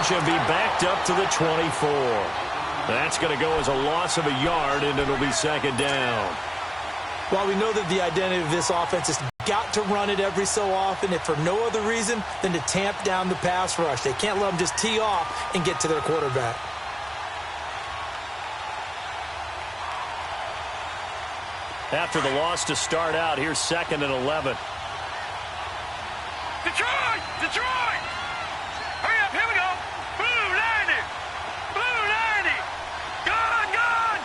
scrimmage and be backed up to the 24. That's going to go as a loss of a yard, and it'll be second down. While we know that the identity of this offense is got to run it every so often, if for no other reason than to tamp down the pass rush. They can't let them just tee off and get to their quarterback. After the loss to start out, here's 2nd and 11. Detroit! Detroit! Hurry up, here we go! Blue 90! Blue 90! Gone, gone!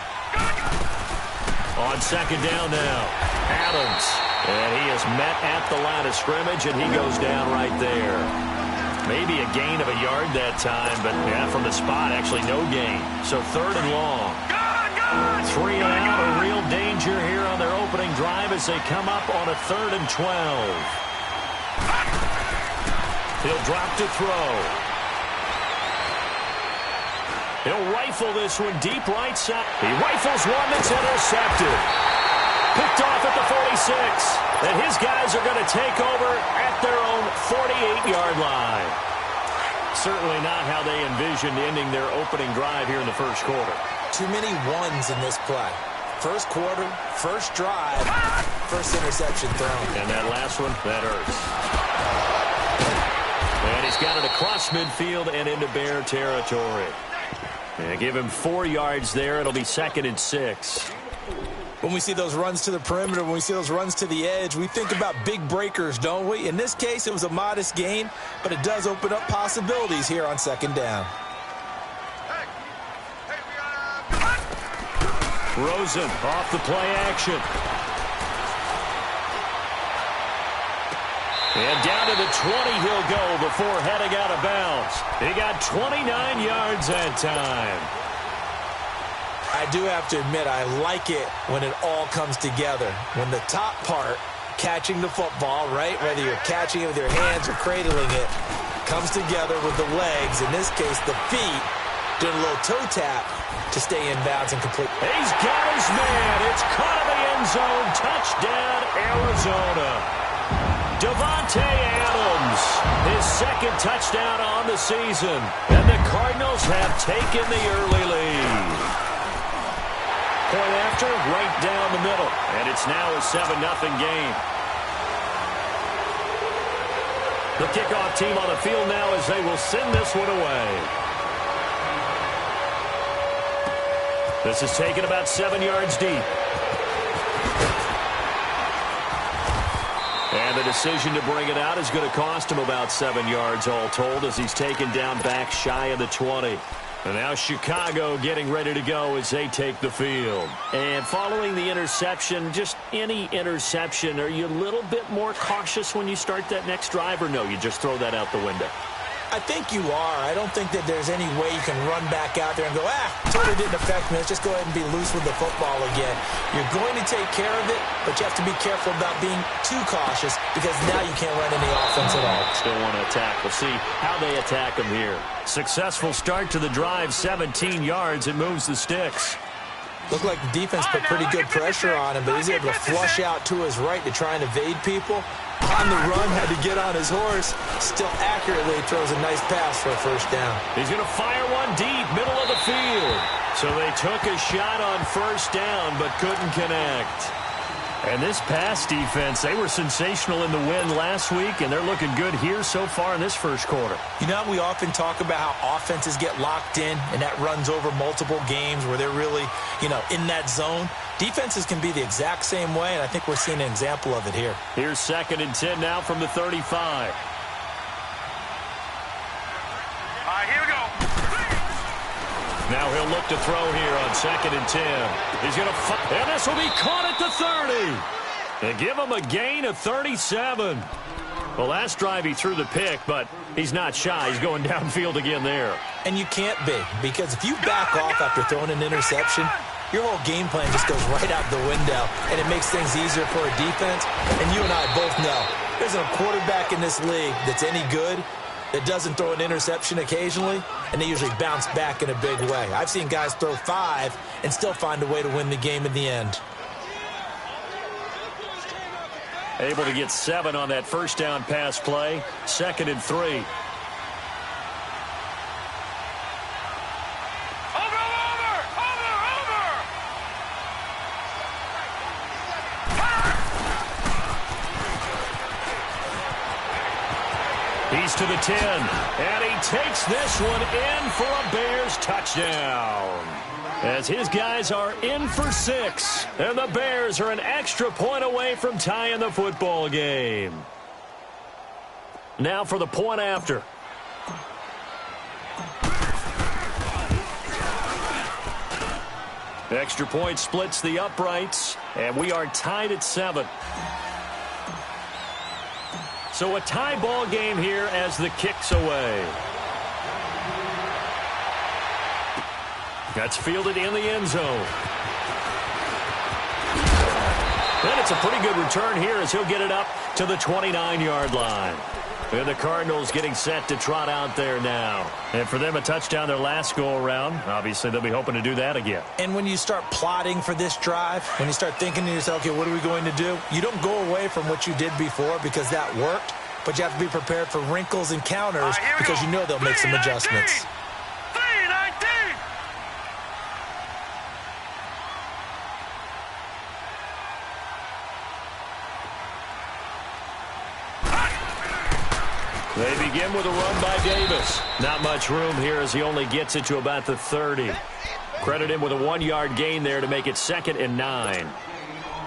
On second down now, Adams. And he is met at the line of scrimmage, and he goes down right there. Maybe a gain of a yard that time, but yeah, from the spot, actually no gain. So 3rd and long. 3 and out, a real danger here on their opening drive as they come up on a 3rd and 12. He'll drop to throw. He'll rifle this one deep right side. He rifles one that's intercepted. Picked off at the 46. And his guys are going to take over at their own 48-yard line. Certainly not how they envisioned ending their opening drive here in the first quarter. Too many ones in this play. First quarter, first drive, first interception thrown. And that last one, that hurts. And he's got it across midfield and into Bear territory. And give him 4 yards there. It'll be 2nd and 6. When we see those runs to the perimeter, when we see those runs to the edge, we think about big breakers, don't we? In this case, it was a modest gain, but it does open up possibilities here on second down. Rosen off the play action. And down to the 20 he'll go before heading out of bounds. He got 29 yards that time. I do have to admit, I like it when it all comes together. When the top part, catching the football, right, whether you're catching it with your hands or cradling it, comes together with the legs, in this case the feet, doing a little toe tap to stay in bounds and complete. He's got his man. It's caught in the end zone. Touchdown, Arizona. Davante Adams, his 2nd touchdown on the season. And the Cardinals have taken the early lead. Point after, right down the middle. And it's now a 7-0 game. The kickoff team on the field now as they will send this one away. This is taken about 7 yards deep. And the decision to bring it out is going to cost him about 7 yards all told as he's taken down back shy of the 20. And now Chicago getting ready to go as they take the field. And following the interception, just any interception, are you a little bit more cautious when you start that next drive, or no, you just throw that out the window? I think you are. I don't think that there's any way you can run back out there and go, totally didn't affect me. Let's just go ahead and be loose with the football again. You're going to take care of it, but you have to be careful about being too cautious because now you can't run any offense at all. Still want to attack. We'll see how they attack him here. Successful start to the drive, 17 yards. It moves the sticks. Looked like the defense put pretty good pressure on him, but he's able to flush out to his right to try and evade people. On the run, had to get on his horse. Still accurately throws a nice pass for a first down. He's going to fire one deep, middle of the field. So they took a shot on first down, but couldn't connect. And this pass defense, they were sensational in the win last week, and they're looking good here so far in this first quarter. You know, we often talk about how offenses get locked in, and that runs over multiple games where they're really, in that zone. Defenses can be the exact same way, and I think we're seeing an example of it here. Here's 2nd and 10 now from the 35. All right, here we go. Now he'll look to throw here on 2nd and 10. He's going to and this will be caught at the 30. And give him a gain of 37. Well, last drive he threw the pick, but he's not shy. He's going downfield again there. And you can't be, because if you back off after throwing an interception, your whole game plan just goes right out the window, and it makes things easier for a defense. And you and I both know there's a quarterback in this league that's any good that doesn't throw an interception occasionally, and they usually bounce back in a big way. I've seen guys throw 5 and still find a way to win the game in the end. Able to get 7 on that first down pass play. 2nd and 3. He's to the 10, and he takes this one in for a Bears touchdown. As his guys are in for 6, and the Bears are an extra point away from tying the football game. Now for the point after. Extra point splits the uprights, and we are tied at 7. So a tie ball game here as the kick's away. That's fielded in the end zone. And it's a pretty good return here as he'll get it up to the 29-yard line. And the Cardinals getting set to trot out there now. And for them, a touchdown their last go-around. Obviously, they'll be hoping to do that again. And when you start plotting for this drive, when you start thinking to yourself, okay, what are we going to do? You don't go away from what you did before because that worked, but you have to be prepared for wrinkles and counters because you know they'll make some adjustments. They begin with a run by Davis. Not much room here as he only gets it to about the 30. Credit him with a 1-yard gain there to make it 2nd and 9.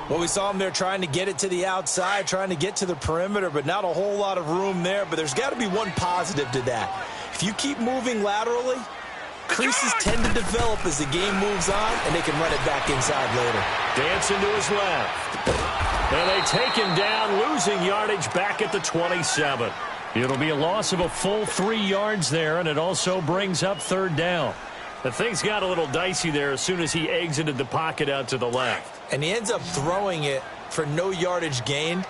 Well, we saw him there trying to get it to the outside, trying to get to the perimeter, but not a whole lot of room there. But there's got to be one positive to that. If you keep moving laterally, creases tend to develop as the game moves on, and they can run it back inside later. Dancing to his left. And they take him down, losing yardage back at the 27. It'll be a loss of a full 3 yards there, and it also brings up 3rd down. The things got a little dicey there as soon as he exited the pocket out to the left. And he ends up throwing it for no yardage gain.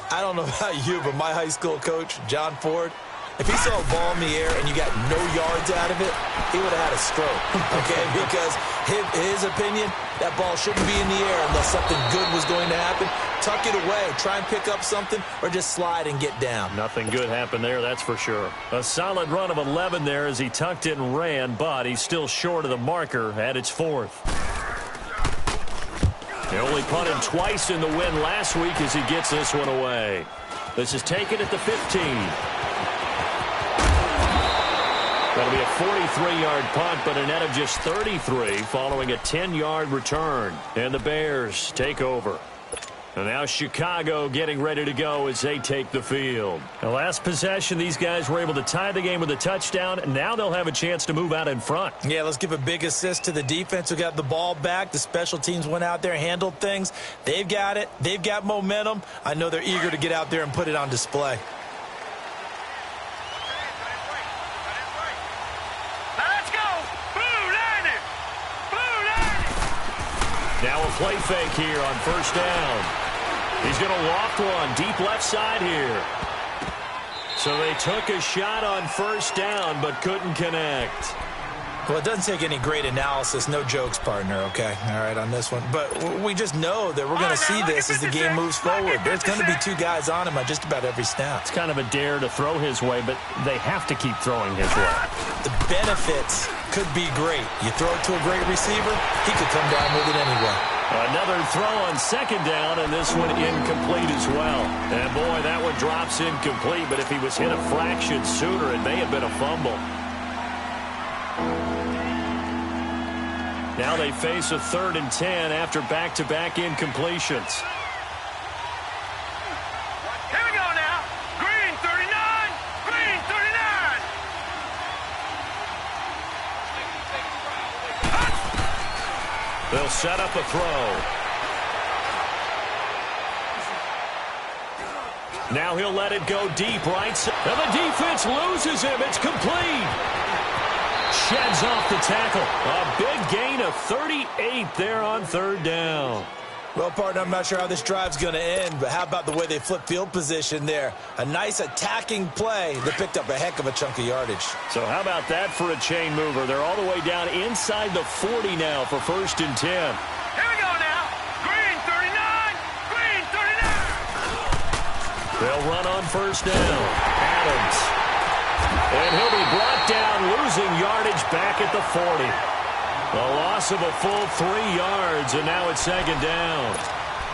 I don't know about you, but my high school coach, John Ford, if he saw a ball in the air and you got no yards out of it, he would have had a stroke, okay? Because his opinion, that ball shouldn't be in the air unless something good was going to happen. Tuck it away, try and pick up something, or just slide and get down. Nothing good happened there, that's for sure. A solid run of 11 there as he tucked it and ran, but he's still short of the marker at its 4th. He only punted twice in the win last week as he gets this one away. This is taken at the 15. That'll be a 43-yard punt, but a net of just 33 following a 10-yard return. And the Bears take over. And now Chicago getting ready to go as they take the field. The last possession, these guys were able to tie the game with a touchdown, and now they'll have a chance to move out in front. Yeah, let's give a big assist to the defense who got the ball back. The special teams went out there, handled things. They've got it. They've got momentum. I know they're eager to get out there and put it on display. Now a play fake here on 1st down. He's going to loft one deep left side here. So they took a shot on 1st down but couldn't connect. Well, it doesn't take any great analysis. No jokes, partner, okay? All right, on this one. But we just know that we're going to see this as the game moves forward. There's going to be 2 guys on him on just about every snap. It's kind of a dare to throw his way, but they have to keep throwing his way. The benefits could be great. You throw it to a great receiver, he could come down with it anyway. Another throw on 2nd down, and this one incomplete as well. And, boy, that one drops incomplete, but if he was hit a fraction sooner, it may have been a fumble. Now they face a 3rd and 10 after back-to-back incompletions. Here we go now. Green 39. Green 39. They'll set up a throw. Now he'll let it go deep right side. And the defense loses him. It's complete. Sheds off the tackle. A big gain of 38 there on 3rd down. Well, partner, I'm not sure how this drive's going to end, but how about the way they flip field position there? A nice attacking play that picked up a heck of a chunk of yardage. So how about that for a chain mover? They're all the way down inside the 40 now for 1st and 10. Here we go now. Green 39. Green 39. They'll run on 1st down. Adams. And he'll be brought down, losing yardage back at the 40. A loss of a full 3 yards, and now it's 2nd down.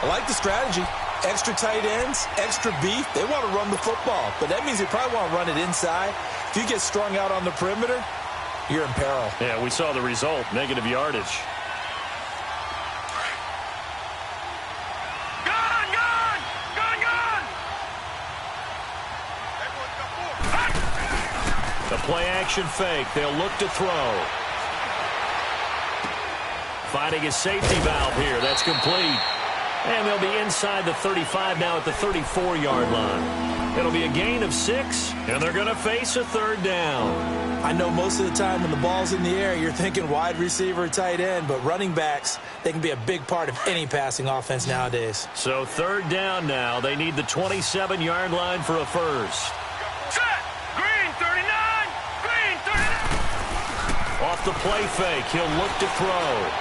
I like the strategy. extra tight ends, extra beef, they want to run the football. But that means they probably want to run it inside. If you get strung out on the perimeter, you're in peril. Yeah, we saw the result, negative yardage. The play-action fake. They'll look to throw. Finding a safety valve here. That's complete. And they'll be inside the 35 now at the 34-yard line. It'll be a gain of 6, and they're going to face a third down. I know most of the time when the ball's in the air, you're thinking wide receiver, tight end, but running backs, they can be a big part of any passing offense nowadays. So third down now. They need the 27-yard line for a first. Set! Green 39! Green 39! Off the play fake, he'll look to throw.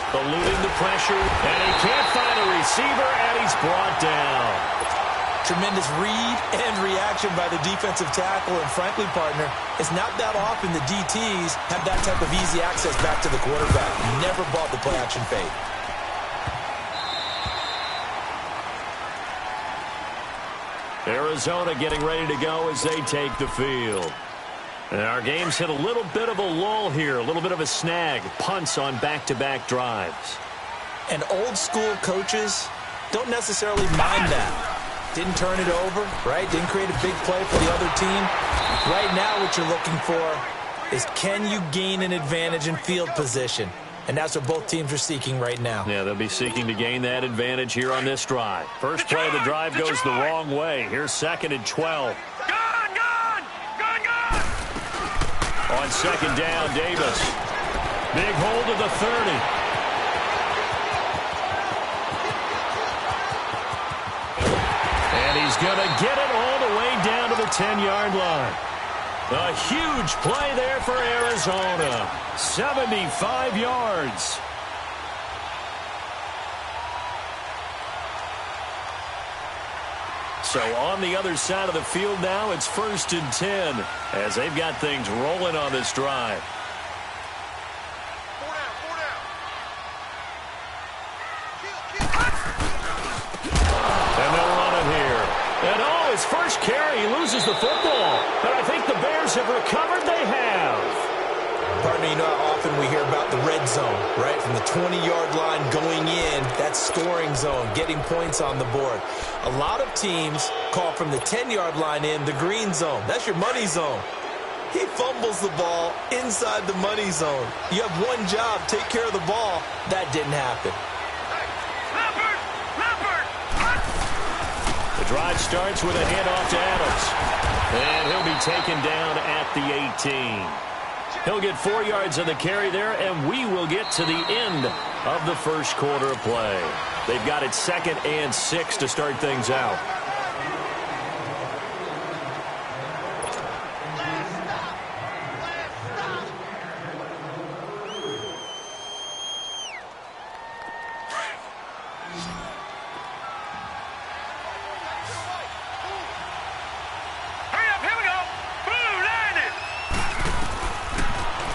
Eluding the pressure, and he can't find a receiver, and he's brought down. Tremendous read and reaction by the defensive tackle, and frankly, partner, it's not that often the DTs have that type of easy access back to the quarterback. Never bought the play-action fake. Arizona getting ready to go as they take the field. And our game's hit a little bit of a lull here, a little bit of a snag. Punts on back-to-back drives. And old-school coaches don't necessarily mind that. Didn't turn it over, right? Didn't create a big play for the other team. Right now what you're looking for is, can you gain an advantage in field position? And that's what both teams are seeking right now. Yeah, they'll be seeking to gain that advantage here on this drive. First play of the drive goes the wrong way. Here's 2nd and 12. On second down, Davis. Big hold of the 30. And he's going to get it all the way down to the 10-yard line. A huge play there for Arizona. 75 yards. So on the other side of the field now, it's 1st and 10 as they've got things rolling on this drive. And they'll run it here. And oh, his first carry, he loses the football. But I think the Bears have recovered. They have. Partner, you know how often we hear about the red zone, right? From the 20-yard line going in, that scoring zone, getting points on the board. A lot of teams call from the 10-yard line in the green zone. That's your money zone. He fumbles the ball inside the money zone. You have one job, take care of the ball. That didn't happen. The drive starts with a handoff to Adams. And he'll be taken down at the 18. He'll get 4 yards on the carry there, and we will get to the end of the first quarter of play. They've got it 2nd and 6 to start things out.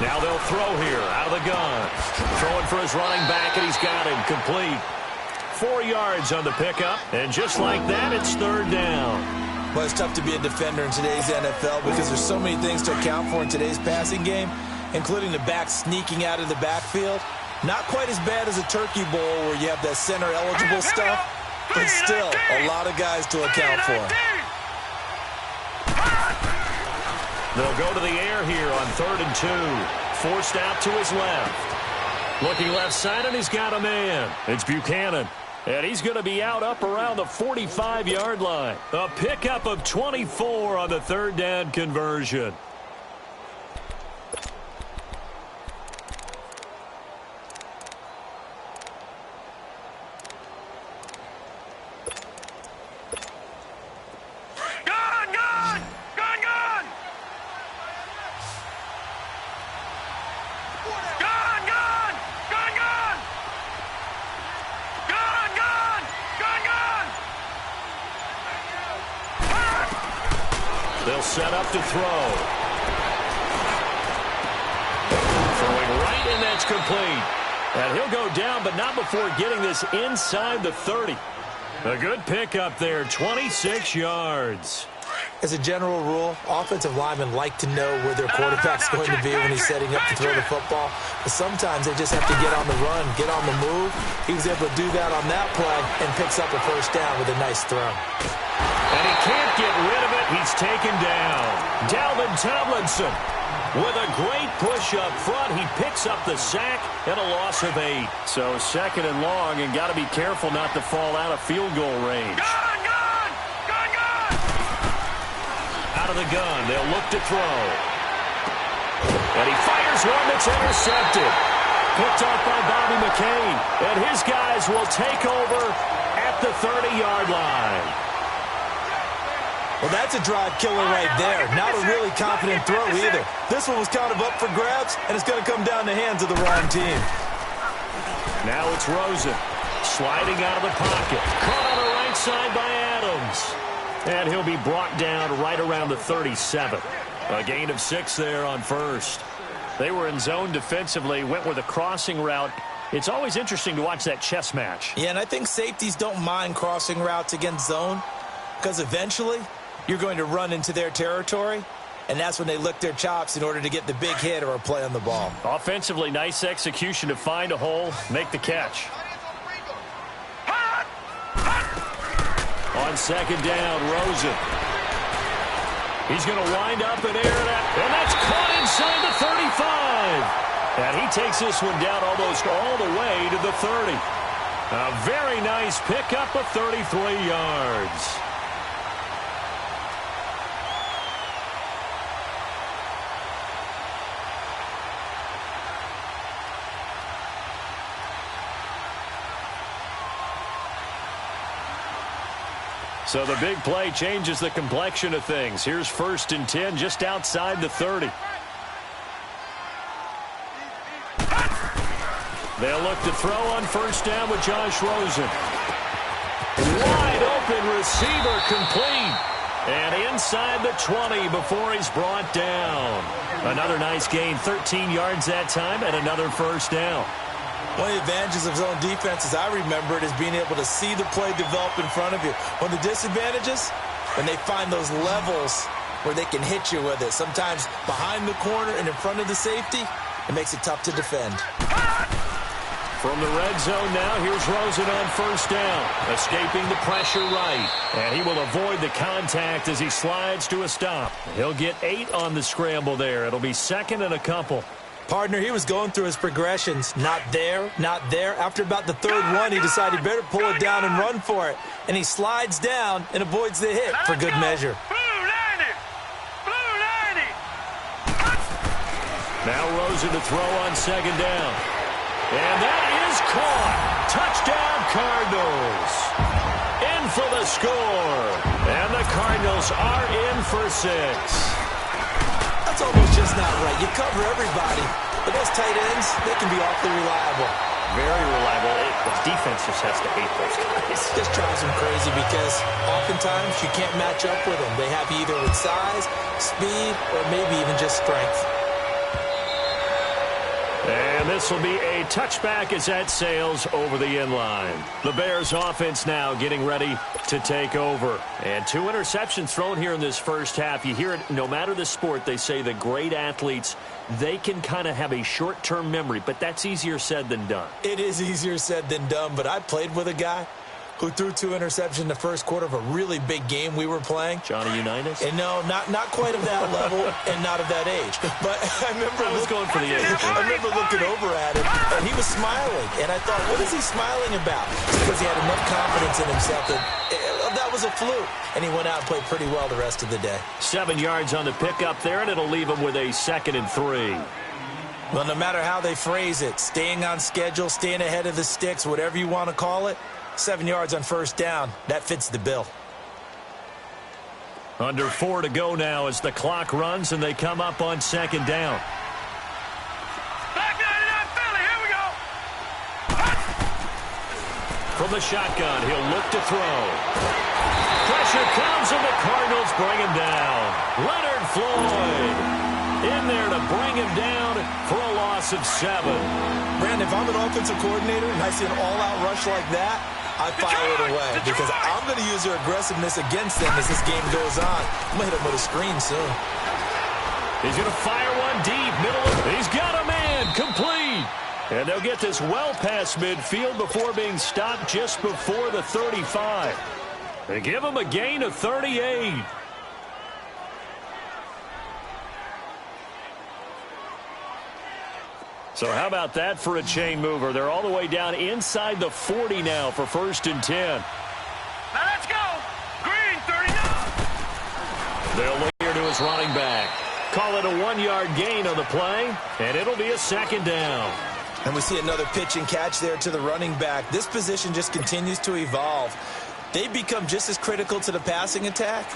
Now they'll throw here out of the gun. Throwing for his running back, and he's got him complete. 4 yards on the pickup, and just like that, it's 3rd down. Well, it's tough to be a defender in today's NFL because there's so many things to account for in today's passing game, including the back sneaking out of the backfield. Not quite as bad as a turkey bowl where you have that center-eligible stuff, but still a lot of guys to account for. They'll go to the air here on 3rd and 2. Forced out to his left. Looking left side, and he's got a man. It's Buchanan. And he's going to be out up around the 45-yard line. A pickup of 24 on the 3rd down conversion. They'll set up to throw. Throwing right, and that's complete. And he'll go down, but not before getting this inside the 30. A good pickup there, 26 yards. As a general rule, offensive linemen like to know where their quarterback's going to be when he's setting up to throw the football. But sometimes they just have to get on the run, get on the move. He was able to do that on that play and picks up a first down with a nice throw. And he can't get rid of it. He's taken down. Dalvin Tomlinson with a great push up front. He picks up the sack and a loss of 8. So second and long, and got to be careful not to fall out of field goal range. Out of the gun, they'll look to throw. And he fires one that's intercepted. Picked up by Bobby McCain. And his guys will take over at the 30-yard line. Well, that's a drive killer right there. Not a really confident throw either. This one was kind of up for grabs, and it's going to come down the hands of the wrong team. Now it's Rosen sliding out of the pocket. Caught on the right side by Adams. And he'll be brought down right around the 37. A gain of 6 there on first. They were in zone defensively, went with a crossing route. It's always interesting to watch that chess match. Yeah, and I think safeties don't mind crossing routes against zone because eventually you're going to run into their territory, and that's when they lick their chops in order to get the big hit or a play on the ball. Offensively, nice execution to find a hole, make the catch. On second down, Rosen. He's going to wind up and air that, and that's caught inside the 35. And he takes this one down almost all the way to the 30. A very nice pickup of 33 yards. So the big play changes the complexion of things. Here's 1st and 10 just outside the 30. They'll look to throw on first down with Josh Rosen. Wide open receiver complete. And inside the 20 before he's brought down. Another nice gain, 13 yards that time, and another first down. One of the advantages of zone defense, as I remember it, is being able to see the play develop in front of you. One of the disadvantages, when they find those levels where they can hit you with it, sometimes behind the corner and in front of the safety, it makes it tough to defend. From the red zone now, here's Rosen on first down, escaping the pressure right. And he will avoid the contact as he slides to a stop. He'll get 8 on the scramble there. It'll be 2nd and a couple. Partner, he was going through his progressions. Not there, not there. After about the 3rd one, he decided he better pull it down and run for it. And he slides down and avoids the hit for good measure. Now Rosen to throw on second down. And that is caught. Touchdown, Cardinals. In for the score. And the Cardinals are in for 6. That's almost just not right. You cover everybody, but those tight ends, they can be awfully reliable. Very reliable. The defense just has to hate those guys. Just drives them crazy because oftentimes you can't match up with them. They have you either with size, speed, or maybe even just strength. And this will be a touchback as that sails over the end line. The Bears offense now getting ready to take over. And 2 interceptions thrown here in this first half. You hear it, no matter the sport, they say the great athletes, they can kind of have a short-term memory, but that's easier said than done. It is easier said than done, but I played with a guy who threw 2 interceptions in the first quarter of a really big game we were playing. Johnny Unitas? And no, not quite of that level and not of that age. But I remember going for the age. I remember looking over at him, and he was smiling. And I thought, what is he smiling about? It's because he had enough confidence in himself that was a fluke. And he went out and played pretty well the rest of the day. 7 yards on the pickup there, and it'll leave him with a 2nd and 3. Well, no matter how they phrase it, staying on schedule, staying ahead of the sticks, whatever you want to call it, 7 yards on first down, that fits the bill. Under 4 to go now as the clock runs and they come up on second down. Back 99 Philly, here we go. From the shotgun, he'll look to throw. Pressure comes and the Cardinals bring him down. Leonard Floyd. in there to bring him down for a loss of 7. Brandon, if I'm an offensive coordinator and I see an all-out rush like that, I fire it away because I'm going to use their aggressiveness against them as this game goes on. I'm going to hit them with a screen soon. He's going to fire one deep, middle of. He's got a man, complete. And they'll get this well past midfield before being stopped just before the 35. They give him a gain of 38. So how about that for a chain mover? They're all the way down inside the 40 now for 1st and 10. Now let's go. Green, 39. They'll look here to his running back. Call it a 1-yard gain on the play, and it'll be a 2nd down. And we see another pitch and catch there to the running back. This position just continues to evolve. They become just as critical to the passing attack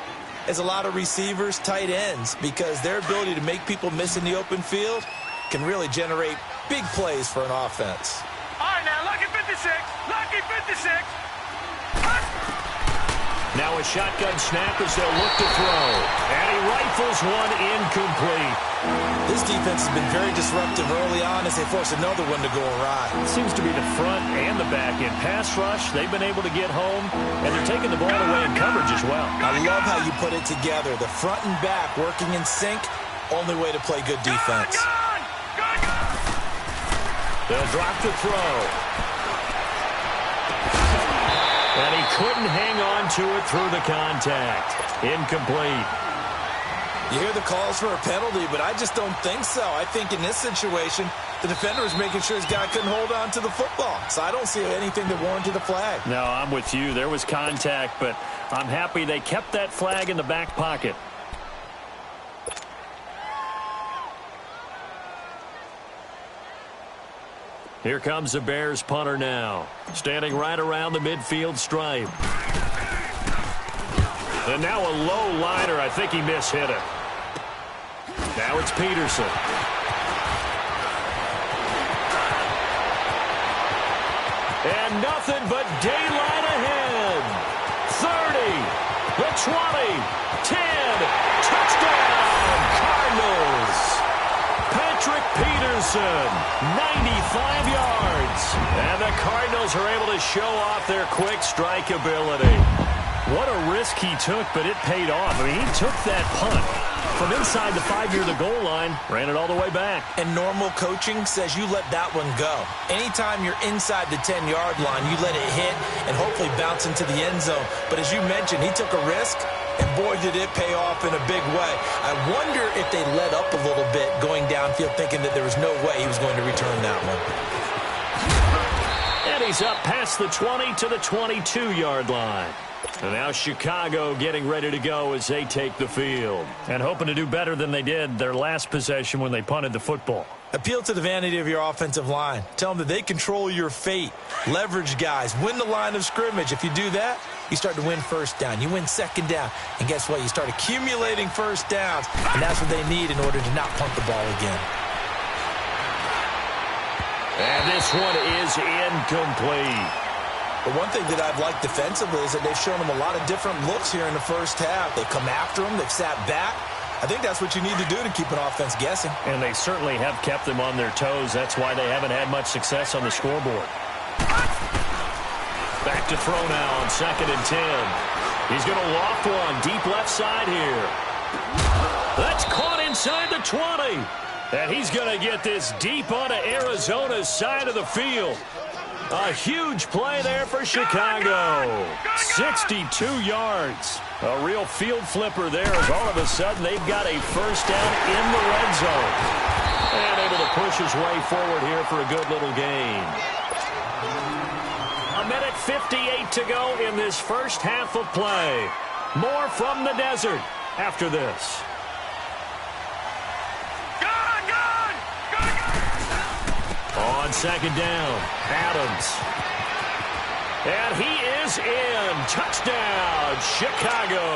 as a lot of receivers, tight ends, because their ability to make people miss in the open field can really generate big plays for an offense. All right, now, lucky 56. Lucky 56. Now a shotgun snap as they'll look to throw. And he rifles one incomplete. This defense has been very disruptive early on as they force another one to go awry. It seems to be the front and the back. In pass rush, they've been able to get home, and they're taking the ball away in coverage as well. I love how you put it together. The front and back working in sync, only way to play good defense. They'll drop the throw. And he couldn't hang on to it through the contact. Incomplete. You hear the calls for a penalty, but I just don't think so. I think in this situation, the defender was making sure his guy couldn't hold on to the football. So I don't see anything that warranted a flag. No, I'm with you. There was contact, but I'm happy they kept that flag in the back pocket. Here comes the Bears punter now. Standing right around the midfield stripe. And now a low liner. I think he mishit it. Now it's Peterson. And nothing but daylight ahead. 30, the 20, 10, touchdown, Cardinals. Patrick Peterson, 95 yards. And the Cardinals are able to show off their quick strike ability. What a risk he took, but it paid off. I mean, he took that punt from inside the 5 near the goal line, ran it all the way back. And normal coaching says you let that one go. Anytime you're inside the 10-yard line, you let it hit and hopefully bounce into the end zone. But as you mentioned, he took a risk, and boy, did it pay off in a big way. I wonder if they let up a little bit going downfield, thinking that there was no way he was going to return that one. And he's up past the 20 to the 22-yard line. And now Chicago getting ready to go as they take the field. And hoping to do better than they did their last possession when they punted the football. Appeal to the vanity of your offensive line. Tell them that they control your fate. Leverage guys. Win the line of scrimmage. If you do that, you start to win first down. You win second down. And guess what? You start accumulating first downs. And that's what they need in order to not punt the ball again. And this one is incomplete. But one thing that I've liked defensively is that they've shown them a lot of different looks here in the first half. They come after them. They've sat back. I think that's what you need to do to keep an offense guessing. And they certainly have kept them on their toes. That's why they haven't had much success on the scoreboard. Back to throw now on 2nd and 10. He's going to loft one deep left side here. That's caught inside the 20. And he's going to get this deep onto Arizona's side of the field. A huge play there for Chicago. 62 yards. A real field flipper there as all of a sudden they've got a first down in the red zone. And able to push his way forward here for a good little gain. 1:58 to go in this first half of play. More from the desert after this. On 2nd down, Adams. And he is in. Touchdown, Chicago.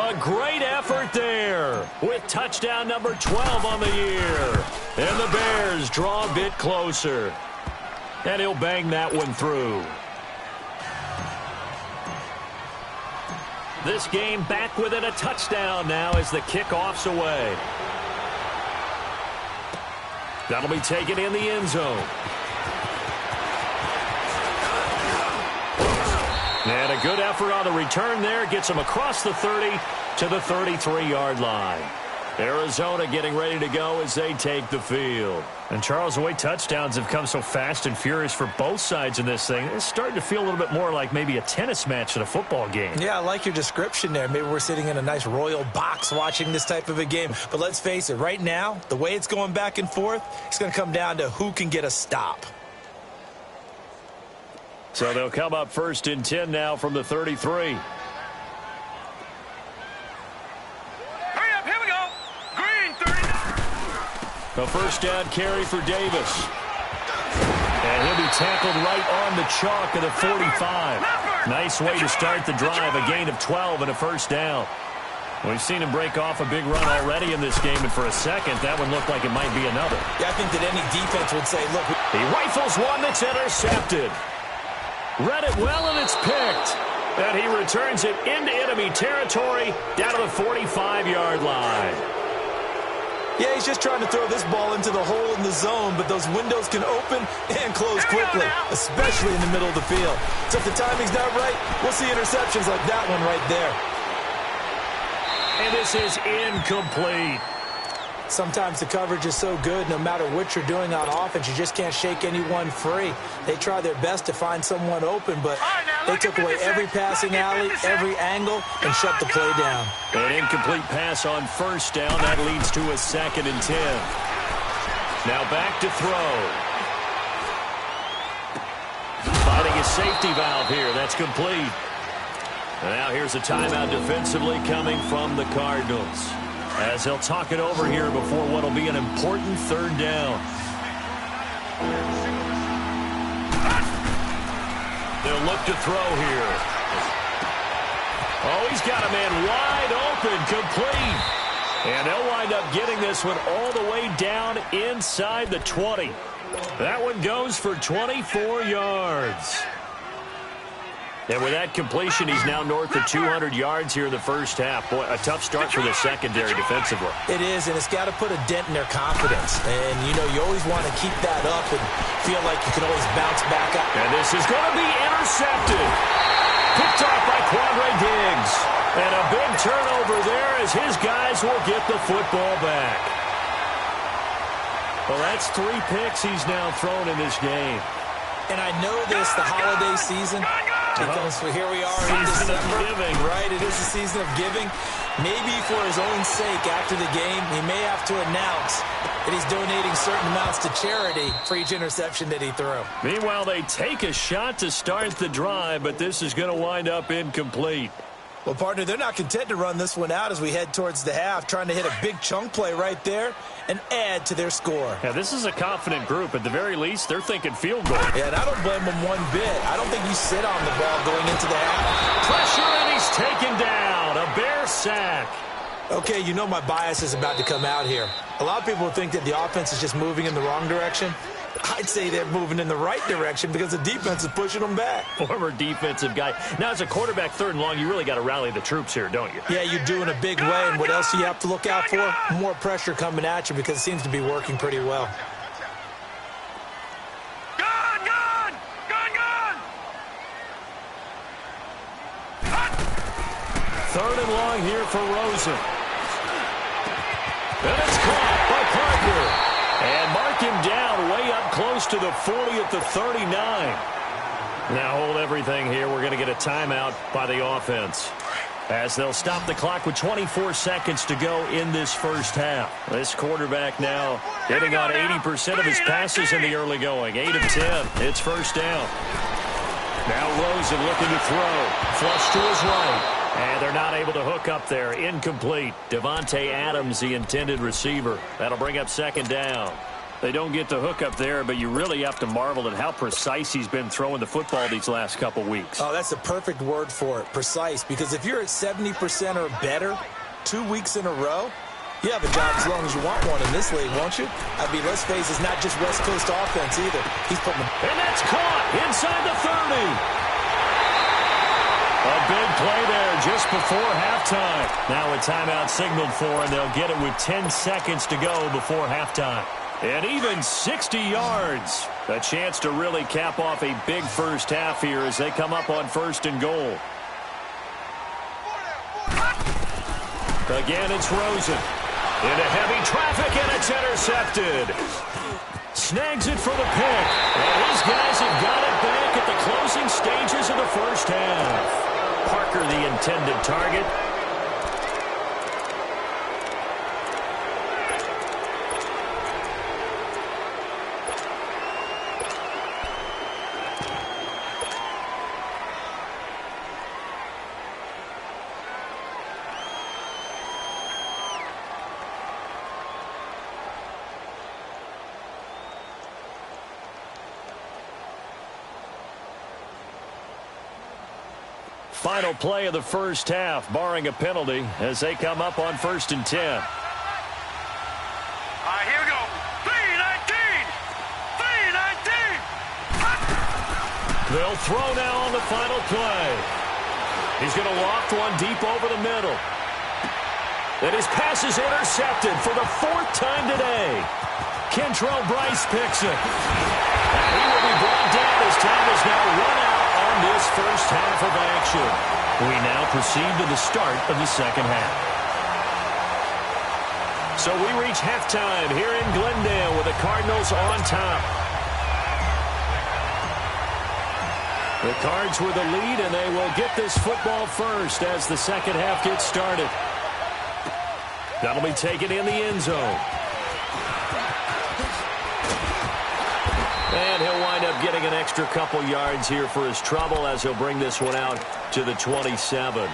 A great effort there with touchdown number 12 on the year. And the Bears draw a bit closer. And he'll bang that one through. This game back within a touchdown now as the kickoff's away. That'll be taken in the end zone. And a good effort on the return there. Gets him across the 30 to the 33-yard line. Arizona getting ready to go as they take the field. And, Charles, the way touchdowns have come so fast and furious for both sides in this thing, it's starting to feel a little bit more like maybe a tennis match than a football game. Yeah, I like your description there. Maybe we're sitting in a nice royal box watching this type of a game. But let's face it, right now, the way it's going back and forth, it's going to come down to who can get a stop. So they'll come up 1st and 10 now from the 33. A first down carry for Davis. And he'll be tackled right on the chalk of the 45. Nice way to start the drive. A gain of 12 and a first down. We've seen him break off a big run already in this game, and for a second, that one looked like it might be another. Yeah, I think that any defense would say, look. He rifles one that's intercepted. Read it well, and it's picked. And he returns it into enemy territory down to the 45-yard line. Yeah, he's just trying to throw this ball into the hole in the zone, but those windows can open and close quickly, especially in the middle of the field. So if the timing's not right, we'll see interceptions like that one right there. And this is incomplete. Sometimes the coverage is so good, no matter what you're doing on offense, you just can't shake anyone free. They try their best to find someone open, but they took away every passing alley, every angle, and shut the play down. An incomplete pass on first down. That leads to a 2nd and 10. Now back to throw. Finding a safety valve here. That's complete. And now here's a timeout defensively coming from the Cardinals, as they'll talk it over here before what will be an important 3rd down. They'll look to throw here. Oh, he's got a man wide open, complete. And they'll wind up getting this one all the way down inside the 20. That one goes for 24 yards. And with that completion, he's now north of 200 yards here in the first half. Boy, a tough start for the secondary defensively. It is, and it's got to put a dent in their confidence. And, you know, you always want to keep that up and feel like you can always bounce back up. And this is going to be intercepted. Picked off by Quandre Diggs. And a big turnover there as his guys will get the football back. Well, that's 3 picks he's now thrown in this game. And I know this, the holiday season, because here we are in December, right? It is the season of giving. Maybe for his own sake, after the game, he may have to announce that he's donating certain amounts to charity for each interception that he threw. Meanwhile, they take a shot to start the drive, but this is going to wind up incomplete. Well, partner, they're not content to run this one out as we head towards the half, trying to hit a big chunk play right there and add to their score. Yeah, this is a confident group. At the very least, they're thinking field goal. Yeah, and I don't blame them one bit. I don't think you sit on the ball going into the half. Pressure, and he's taken down. A Bear sack. Okay, you know my bias is about to come out here. A lot of people think that the offense is just moving in the wrong direction. I'd say they're moving in the right direction because the defense is pushing them back. Former defensive guy. Now, as a quarterback, 3rd and long, you really got to rally the troops here, don't you? Yeah, you do in a big way. And what else do you have to look out for? More pressure coming at you because it seems to be working pretty well. Gun! Gun! Gun! Gun! 3rd and long here for Rosen. And it's caught by Parker. And mark him down way up close to the 40 at the 39. Now hold everything here. We're going to get a timeout by the offense, as they'll stop the clock with 24 seconds to go in this first half. This quarterback now hitting on 80% of his passes in the early going. 8 of 10. It's first down. Now Rosen looking to throw. Flush to his right. And they're not able to hook up there. Incomplete. Devontae Adams, the intended receiver. That'll bring up 2nd down. They don't get the hook up there, but you really have to marvel at how precise he's been throwing the football these last couple weeks. Oh, that's the perfect word for it, precise. Because if you're at 70% or better 2 weeks in a row, you have a job as long as you want one in this league, won't you? I mean, let's face it, it's not just West Coast offense either. He's putting them. And that's caught inside the 30. A big play there just before halftime. Now a timeout signaled for, and they'll get it with 10 seconds to go before halftime. And even 60 yards. A chance to really cap off a big first half here as they come up on 1st and goal. Again, it's Rosen. Into heavy traffic, and it's intercepted. Snags it for the pick. And these guys have got it back at the closing stages of the first half. Parker, the intended target. Final play of the first half, barring a penalty, as they come up on 1st and 10. All right, here we go. 3-19. 3-19. They'll throw now on the final play. He's going to loft one deep over the middle. And his pass is intercepted for the 4th time today. Kentrell Bryce picks it. And he will be brought down as time is now run out on this first half of action. We now proceed to the start of the second half. So we reach halftime here in Glendale with the Cardinals on top. The Cards with the lead, and they will get this football first as the second half gets started. That'll be taken in the end zone. And he'll wind up getting an extra couple yards here for his trouble as he'll bring this one out to the 27.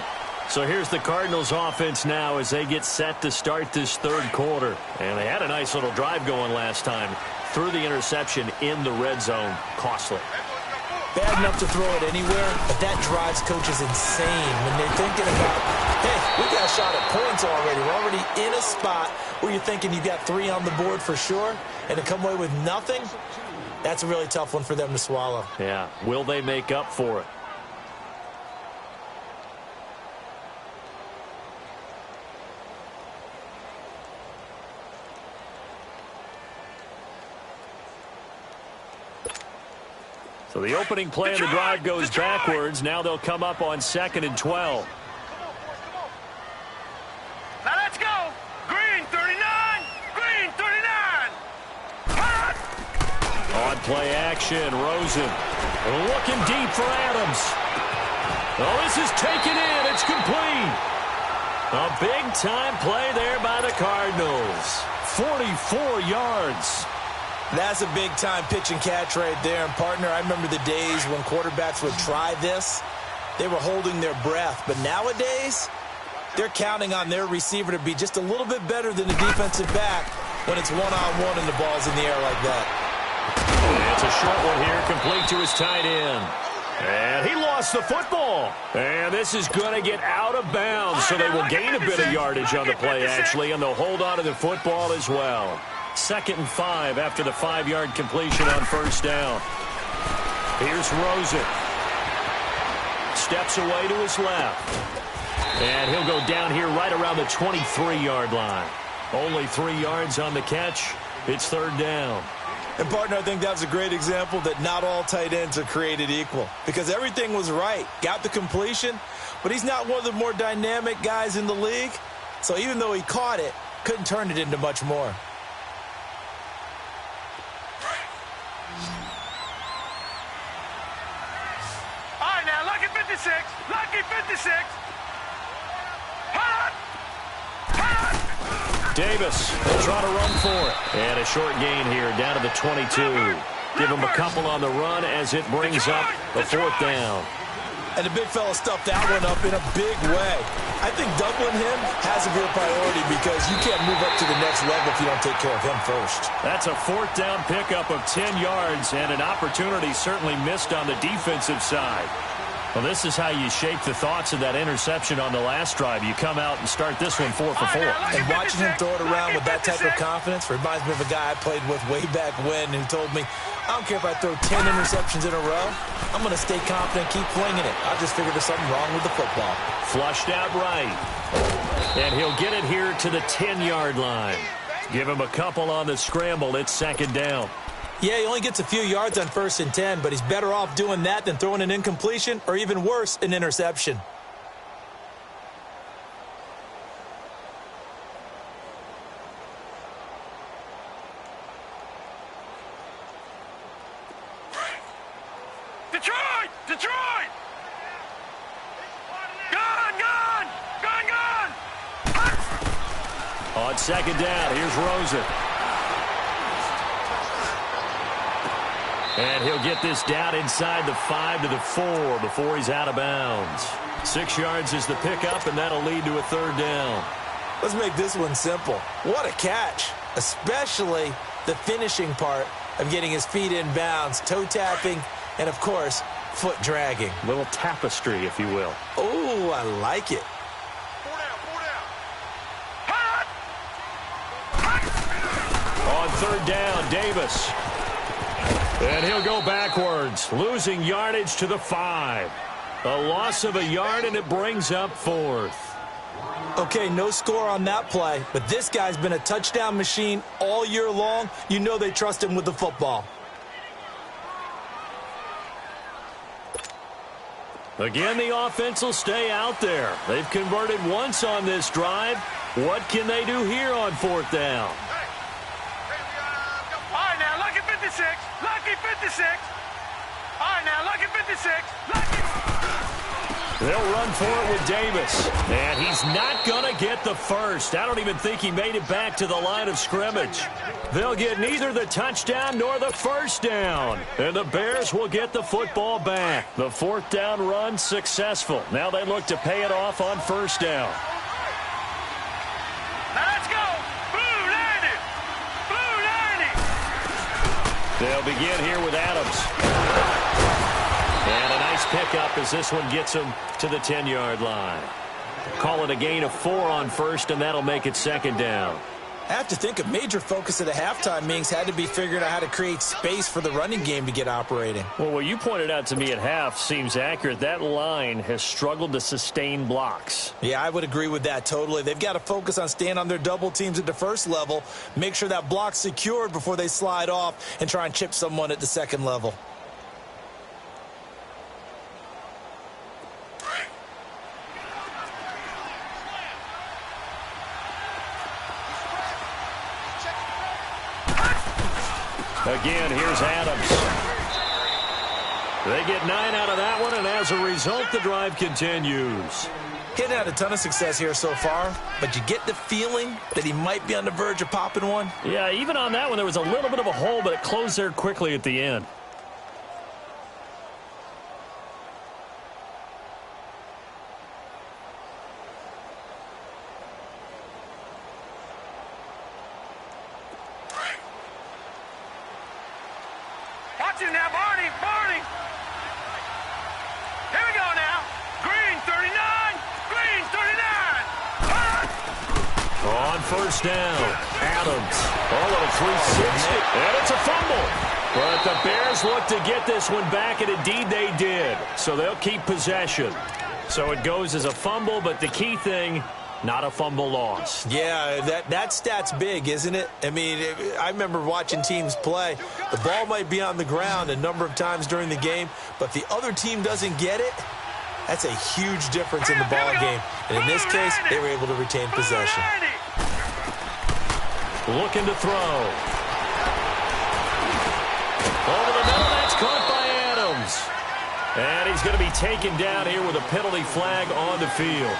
So here's the Cardinals offense now as they get set to start this third quarter. And they had a nice little drive going last time. Threw the interception in the red zone. Costly. Bad enough to throw it anywhere, but that drives coaches insane when they're thinking about, hey, we got a shot at points already. We're already in a spot where you're thinking you got 3 on the board for sure, and to come away with nothing, that's a really tough one for them to swallow. Yeah. Will they make up for it? So the opening play of the drive goes backwards. Now they'll come up on 2nd and 12. Now let's go. Green 39. Green 39. On play action, Rosen looking deep for Adams. Oh, this is taken in. It's complete. A big-time play there by the Cardinals. 44 yards. That's a big-time pitch and catch right there. And, partner, I remember the days when quarterbacks would try this. They were holding their breath. But nowadays, they're counting on their receiver to be just a little bit better than the defensive back when it's one-on-one and the ball's in the air like that. It's a short one here, complete to his tight end. And he lost the football. And this is going to get out of bounds, so they will gain a bit of yardage on the play, actually, and they'll hold on to the football as well. 2nd and 5 after the 5-yard completion on first down. Here's Rosen. Steps away to his left. And he'll go down here right around the 23-yard line. Only 3 yards on the catch. It's 3rd down. And, partner, I think that's a great example that not all tight ends are created equal. Because everything was right. Got the completion, but he's not one of the more dynamic guys in the league. So even though he caught it, couldn't turn it into much more. All right, now, lucky 56. Lucky 56. Davis will try to run for it. And a short gain here down to the 22. Give him a couple on the run as it brings up the 4th down. And the big fella stuffed that one up in a big way. I think doubling him has to be a priority because you can't move up to the next level if you don't take care of him first. That's a 4th down pickup of 10 yards and an opportunity certainly missed on the defensive side. Well, this is how you shake the thoughts of that interception on the last drive. You come out and start this one 4 for 4. And watching him throw it around with that type of confidence reminds me of a guy I played with way back when who told me, I don't care if I throw 10 interceptions in a row, I'm going to stay confident, keep flinging it. I just figured there's something wrong with the football. Flushed out right. And he'll get it here to the 10-yard line. Give him a couple on the scramble. It's second down. Yeah, he only gets a few yards on 1st and 10, but he's better off doing that than throwing an incompletion or even worse, an interception. Detroit! Detroit! Gone! Gone! Gone! Gone! On second down, here's Rosen. And he'll get this down inside the 5 to the 4 before he's out of bounds. 6 yards is the pickup, and that'll lead to a third down. Let's make this one simple. What a catch, especially the finishing part of getting his feet in bounds, toe tapping, and, of course, foot dragging. Little tapestry, if you will. Oh, I like it. On third down, Davis. And he'll go backwards, losing yardage to the 5. A loss of a yard, and it brings up 4th. Okay, no score on that play, but this guy's been a touchdown machine all year long. You know they trust him with the football. Again, the offense will stay out there. They've converted once on this drive. What can they do here on 4th down? All right, now, lucky 56. Lucky 56. All right, now, lucky 56. Lucky. They'll run for it with Davis. And he's not going to get the first. I don't even think he made it back to the line of scrimmage. They'll get neither the touchdown nor the first down. And the Bears will get the football back. The 4th down run successful. Now they look to pay it off on 1st down. Now, let's go. Blue 90. Blue 90. They'll begin here with Adams. And a nice pickup as this one gets him to the 10-yard line. Call it a gain of 4 on 1st, and that'll make it 2nd down. I have to think a major focus of the halftime meetings had to be figuring out how to create space for the running game to get operating. Well, what you pointed out to me at half seems accurate. That line has struggled to sustain blocks. Yeah, I would agree with that totally. They've got to focus on staying on their double teams at the first level, make sure that block's secured before they slide off and try and chip someone at the second level. Again, here's Adams. They get 9 out of that one, and as a result, the drive continues. He hadn't had a ton of success here so far, but you get the feeling that he might be on the verge of popping one. Yeah, even on that one, there was a little bit of a hole, but it closed there quickly at the end. Watch it now, Barney. Barney. Here we go now. Green 39. Green 39. On 1st down, Adams. Oh, a 360. And it's a fumble. But the Bears look to get this one back, and indeed they did. So they'll keep possession. So it goes as a fumble, but the key thing, not a fumble loss. Yeah, that stat's big, isn't it? I mean, I remember watching teams play. The ball might be on the ground a number of times during the game, but if the other team doesn't get it, that's a huge difference in the ball game. And in this case, they were able to retain possession. Looking to throw. Over the middle, that's caught by Adams. And he's going to be taken down here with a penalty flag on the field.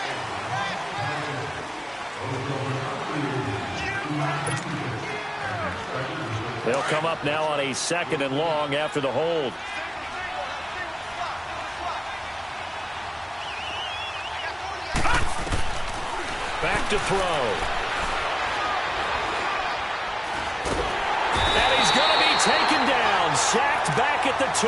They'll come up now on a 2nd and long after the hold. Back to throw. And he's going to be taken down. sacked back at the 2.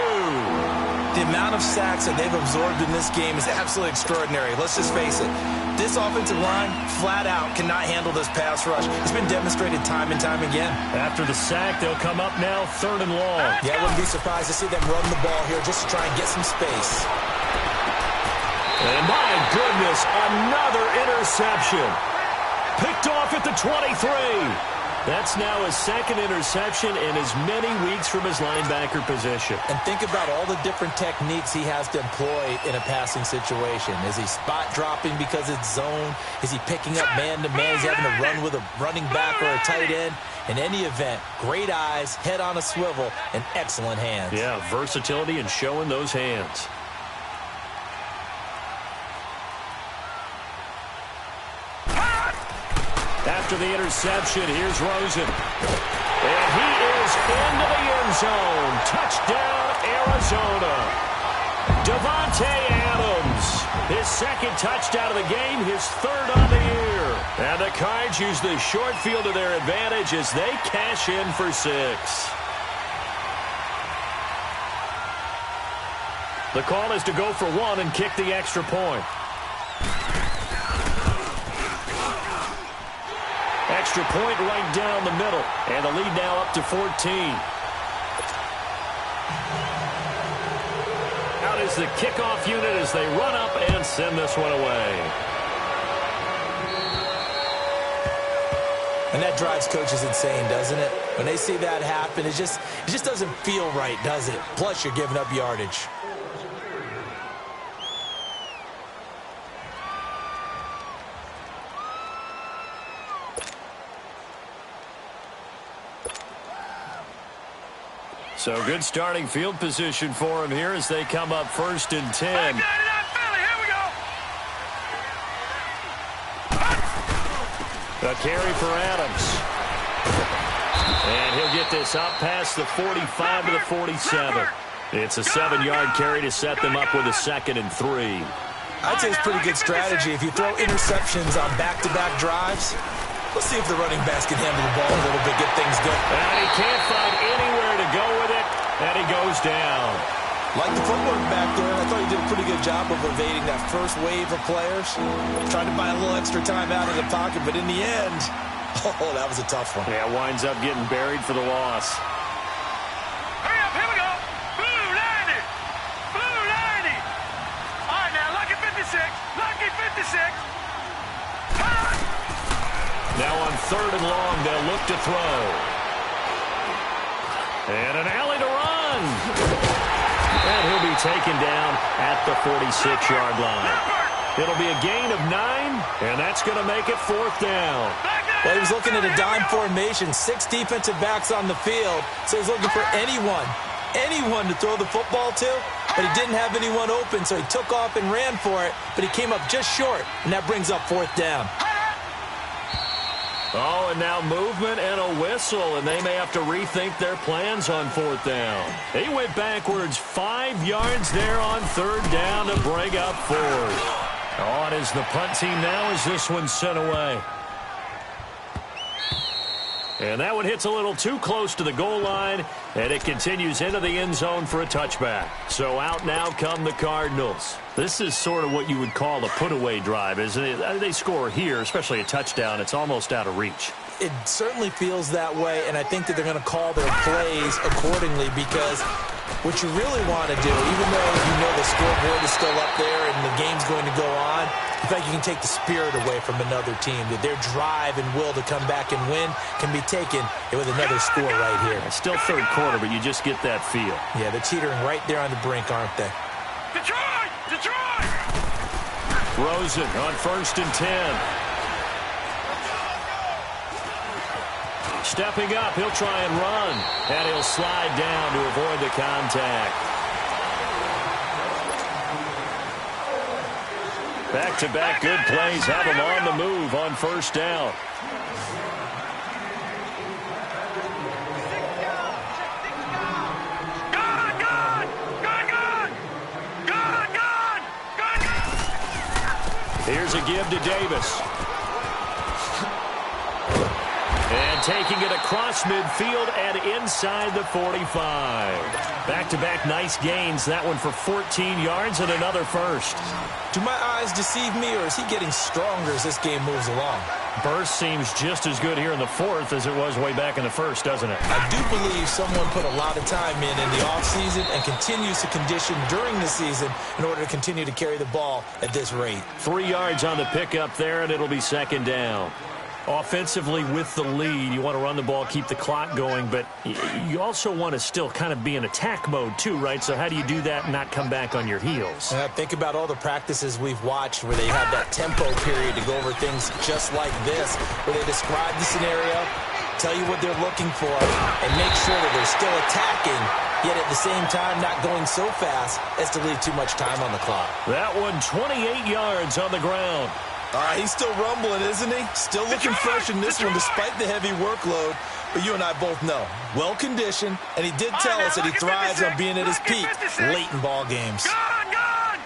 The amount of sacks that they've absorbed in this game is absolutely extraordinary. Let's just face it. This offensive line, flat out, cannot handle this pass rush. It's been demonstrated time and time again. After the sack, they'll come up now 3rd and long. Yeah, I wouldn't be surprised to see them run the ball here just to try and get some space. And my goodness, another interception. Picked off at the 23. That's now his 2nd interception in as many weeks from his linebacker position. And think about all the different techniques he has to employ in a passing situation. Is he spot dropping because it's zone? Is he picking up man-to-man? Is he having to run with a running back or a tight end? In any event, great eyes, head on a swivel, and excellent hands. Yeah, versatility and showing those hands. After the interception, here's Rosen. And he is into the end zone. Touchdown, Arizona. Davante Adams, his 2nd touchdown of the game, his 3rd on the year. And the Cards use the short field to their advantage as they cash in for 6. The call is to go for 1 and kick the extra point. Extra point right down the middle. And the lead now up to 14. Out is the kickoff unit as they run up and send this one away. And that drives coaches insane, doesn't it? When they see that happen, it just doesn't feel right, does it? Plus, you're giving up yardage. So good starting field position for him here as they come up 1st and 10. Here we go. A carry for Adams. And he'll get this up past the 45 to the 47. It's a 7-yard carry to set them up with a 2nd and 3. I'd say it's pretty good strategy. If you throw interceptions on back-to-back drives, let's see if the running backs can handle the ball a little bit, get things going. And he can't find anywhere to go with it, and he goes down. Like the footwork back there, I thought he did a pretty good job of evading that first wave of players. Tried to buy a little extra time out of the pocket, but in the end, oh, that was a tough one. Yeah, winds up getting buried for the loss. Hurry up, here we go. Blue 90. Blue 90. All right, now, lucky 56. Lucky 56. Now on 3rd and long, they'll look to throw. And an alley to run. And he'll be taken down at the 46-yard line. It'll be a gain of 9, and that's going to make it 4th down. Well, he was looking at a dime formation, 6 defensive backs on the field, so he's looking for anyone to throw the football to, but he didn't have anyone open, so he took off and ran for it, but he came up just short, and that brings up 4th down. Oh, and now movement and a whistle, and they may have to rethink their plans on 4th down. He went backwards 5 yards there on 3rd down to bring up 4th. On is the punt team now as this one's sent away. And that one hits a little too close to the goal line, and it continues into the end zone for a touchback. So out now come the Cardinals. This is sort of what you would call a put-away drive, isn't it? They score here, especially a touchdown. It's almost out of reach. It certainly feels that way, and I think that they're going to call their plays accordingly because what you really want to do, even though you know the scoreboard is still up there and the game's going to go on, in fact, you can take the spirit away from another team. That their drive and will to come back and win can be taken with another score right here. It's still 3rd quarter, but you just get that feel. Yeah, they're teetering right there on the brink, aren't they? Detroit! Detroit! Rosen on 1st and 10. Stepping up, he'll try and run, and he'll slide down to avoid the contact. Back-to-back good plays have him on the move on 1st down. Here's a give to Davis. And taking it across midfield and inside the 45. Back-to-back nice gains. That one for 14 yards and another first. Do my eyes deceive me, or is he getting stronger as this game moves along? Burst seems just as good here in the fourth as it was way back in the first, doesn't it? I do believe someone put a lot of time in the offseason and continues to condition during the season in order to continue to carry the ball at this rate. 3 yards on the pickup there, and it'll be second down. Offensively with the lead, you want to run the ball, keep the clock going, but you also want to still kind of be in attack mode too, right? So how do you do that and not come back on your heels? Think about all the practices we've watched where they have that tempo period to go over things just like this, where they describe the scenario, tell you what they're looking for, and make sure that they're still attacking, yet at the same time not going so fast as to leave too much time on the clock. That one 28 yards on the ground. He's still rumbling, isn't he? Still looking fresh in this one despite the heavy workload. But you and I both know, well-conditioned, and he did tell us that he thrives on being at his peak late in ball games. Gone!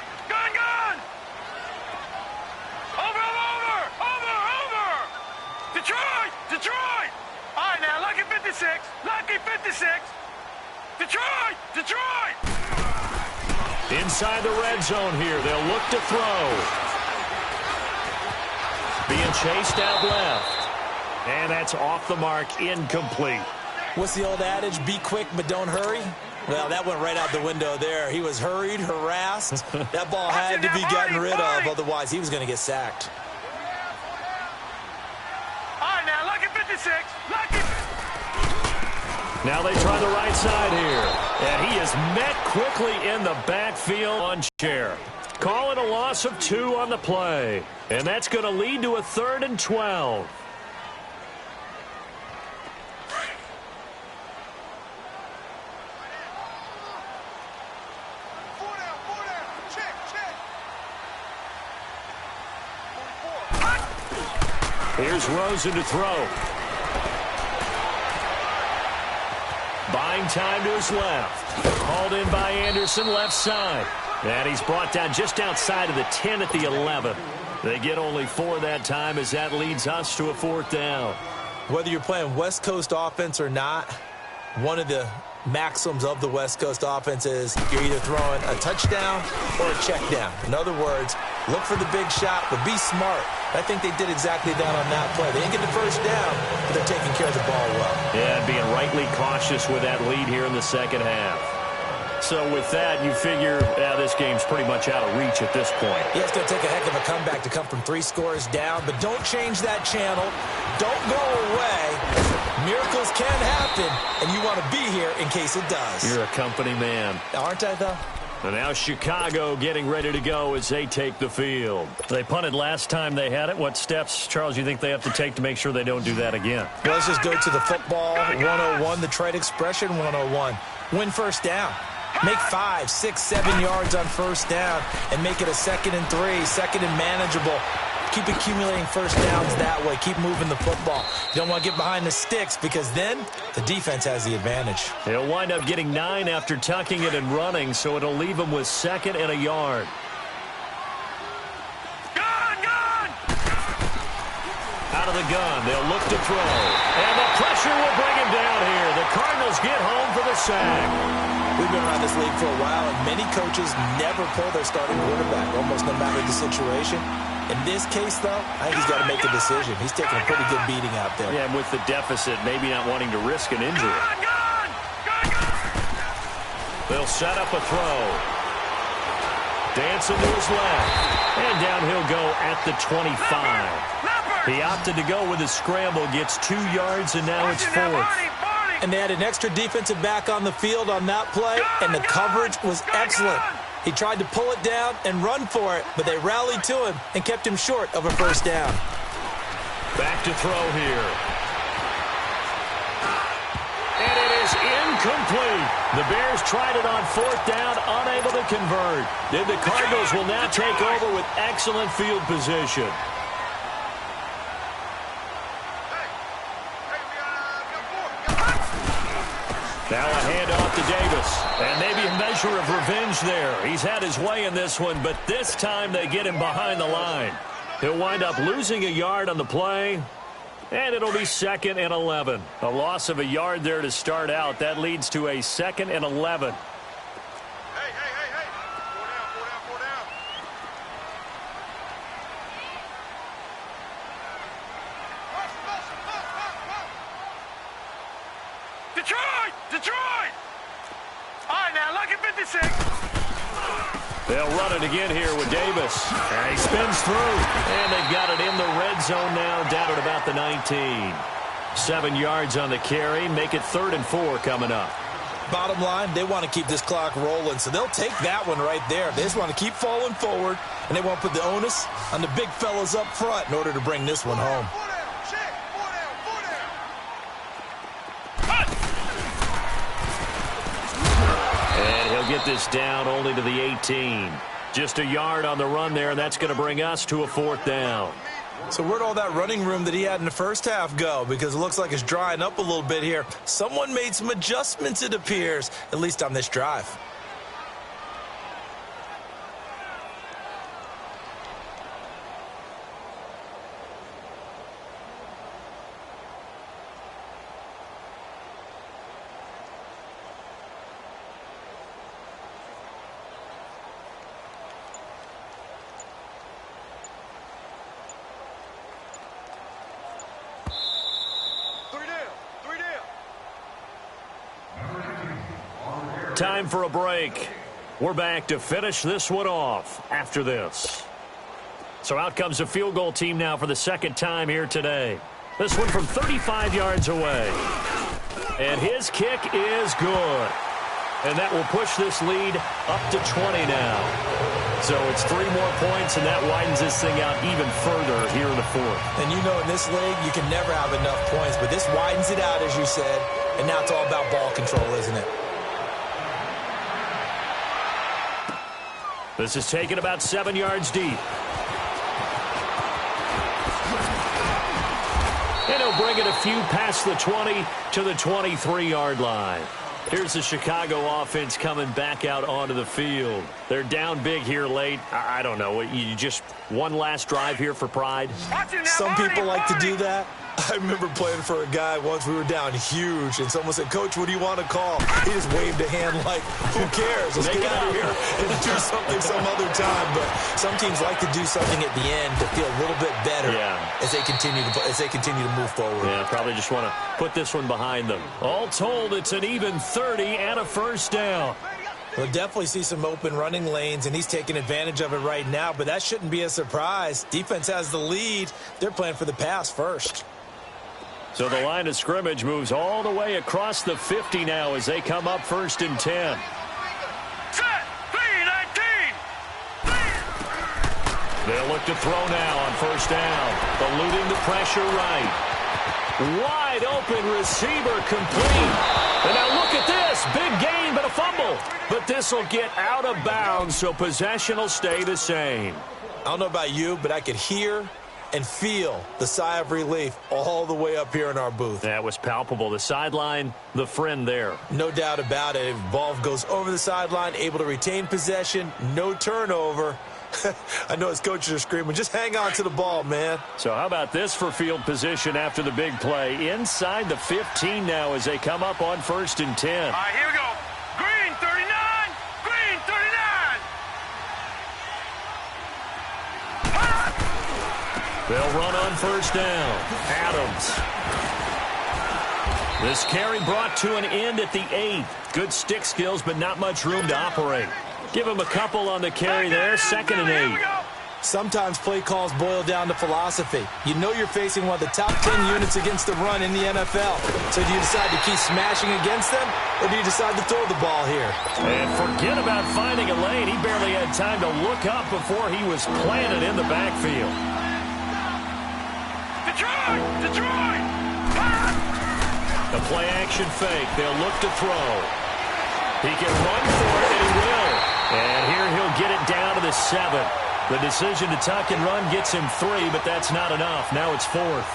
Over! Detroit! All right, now, lucky 56. Detroit! Inside the red zone here, they'll look to throw. Being chased out left. And that's off the mark, incomplete. What's the old adage? Be quick, but don't hurry? Well, that went right out the window there. He was hurried, harassed. That ball had to be gotten rid of, otherwise he was going to get sacked. All right, now, lucky 56. Now they try the right side here. And he is met quickly in the backfield on chair. Call it a loss of 2 on the play. And that's going to lead to a 3rd and 12. Here's Rosen to throw. Buying time to his left. Called in by Anderson, left side. And he's brought down just outside of the 10 at the 11. They get only 4 that time as that leads us to a 4th down. Whether you're playing West Coast offense or not, one of the maxims of the West Coast offense is you're either throwing a touchdown or a check down. In other words, look for the big shot, but be smart. I think they did exactly that on that play. They didn't get the first down, but they're taking care of the ball well. Yeah, being rightly cautious with that lead here in the second half. So with that, you figure this game's pretty much out of reach at this point. Yeah, it's going to take a heck of a comeback to come from 3 scores down, but don't change that channel. Don't go away. Miracles can happen, and you want to be here in case it does. You're a company man. Aren't I, though? And now Chicago getting ready to go as they take the field. They punted last time they had it. What steps, Charles, you think they have to take to make sure they don't do that again? Well, let's just go to the football 101, the trade expression 101. Win first down. Make 5, 6, 7 yards on first down and make it a 2nd and 3, 2nd and manageable. Keep accumulating first downs that way. Keep moving the football. You don't want to get behind the sticks because then the defense has the advantage. He'll wind up getting 9 after tucking it and running, so it'll leave him with 2nd and a yard. Gone! Out of the gun, they'll look to throw. And the pressure will bring him down here. The Cardinals get home for the sack. We've been around this league for a while, and many coaches never pull their starting quarterback, almost no matter the situation. In this case, though, I think he's got to make a decision. He's taking a pretty good beating out there. Yeah, and with the deficit, maybe not wanting to risk an injury. Gone! They'll set up a throw. Dancing to his left. And down he'll go at the 25. He opted to go with a scramble, gets 2 yards, and now it's 4th. And they had an extra defensive back on the field on that play, and the coverage was excellent. He tried to pull it down and run for it, but they rallied to him and kept him short of a first down. Back to throw here. And it is incomplete. The Bears tried it on 4th down, unable to convert. Then the Cardinals will now take over with excellent field position. Now a handoff to Davis. And maybe a measure of revenge there. He's had his way in this one, but this time they get him behind the line. He'll wind up losing a yard on the play. And it'll be 2nd and 11. A loss of a yard there to start out. That leads to a 2nd and 11. Hey. 4 down. Detroit! All right, now, lucky 56. They'll run it again here with Davis. And he spins through. And they've got it in the red zone now, down at about the 19. 7 yards on the carry. Make it 3rd and 4 coming up. Bottom line, they want to keep this clock rolling, so they'll take that one right there. They just want to keep falling forward, and they want to put the onus on the big fellas up front in order to bring this one home. 4 down, check. 4 down. And he'll get this down only to the 18. Just a yard on the run there, and that's going to bring us to a 4th down. So where'd all that running room that he had in the first half go? Because it looks like it's drying up a little bit here. Someone made some adjustments, it appears, at least on this drive. Time for a break. We're back to finish this one off after this. So out comes a field goal team now for the 2nd time here today. This one from 35 yards away. And his kick is good. And that will push this lead up to 20 now. So it's 3 more points, and that widens this thing out even further here in the 4th. And you know in this league, you can never have enough points, but this widens it out, as you said. And now it's all about ball control, isn't it? This is taken about 7 yards deep. And he'll bring it a few past the 20 to the 23-yard line. Here's the Chicago offense coming back out onto the field. They're down big here late. I don't know. You just one last drive here for pride? Some people like to do that. I remember playing for a guy once. We were down huge, and someone said, "Coach, what do you want to call?" He just waved a hand like, "Who cares? Let's get out of here and do something some other time." But some teams like to do something at the end to feel a little bit better as they continue to move forward. Yeah, probably just want to put this one behind them. All told, it's an even 30 and a 1st down. We'll definitely see some open running lanes, and he's taking advantage of it right now, but that shouldn't be a surprise. Defense has the lead. They're playing for the pass first. So the line of scrimmage moves all the way across the 50 now as they come up 1st and 10. Set. 3-19. They'll look to throw now on 1st down. Eluding the pressure right. Wide open receiver complete. And now look at this. Big gain, but a fumble. But this will get out of bounds, so possession will stay the same. I don't know about you, but I could hear and feel the sigh of relief all the way up here in our booth. That was palpable. The sideline, the friend there. No doubt about it. If ball goes over the sideline, able to retain possession, no turnover. I know his coaches are screaming, just hang on to the ball, man. So how about this for field position after the big play? Inside the 15 now as they come up on 1st and 10. All right, here we go. Green 39. Green 39. They'll run on 1st down. Adams. This carry brought to an end at the 8. Good stick skills, but not much room to operate. Give him a couple on the carry there. 2nd and 8. Sometimes play calls boil down to philosophy. You know you're facing one of the top 10 units against the run in the NFL. So do you decide to keep smashing against them, or do you decide to throw the ball here? And forget about finding a lane. He barely had time to look up before he was planted in the backfield. Detroit! The play-action fake. They'll look to throw. He can run for it, and he will. And here he'll get it down to the 7. The decision to tuck and run gets him 3, but that's not enough. Now it's 4th.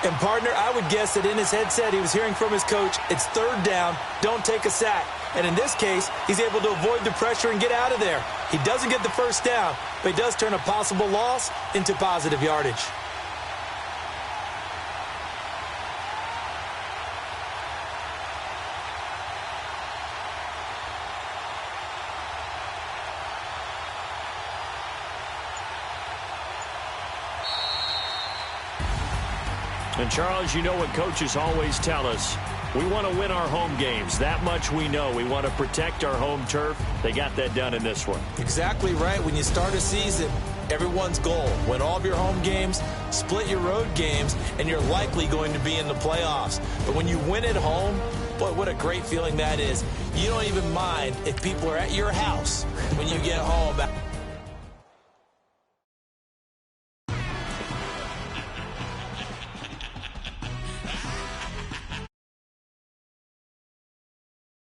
And, partner, I would guess that in his headset he was hearing from his coach, it's 3rd down, don't take a sack. And in this case, he's able to avoid the pressure and get out of there. He doesn't get the 1st down, but he does turn a possible loss into positive yardage. And, Charles, you know what coaches always tell us. We want to win our home games. That much we know. We want to protect our home turf. They got that done in this one. Exactly right. When you start a season, everyone's goal, win all of your home games, split your road games, and you're likely going to be in the playoffs. But when you win at home, boy, what a great feeling that is. You don't even mind if people are at your house when you get home.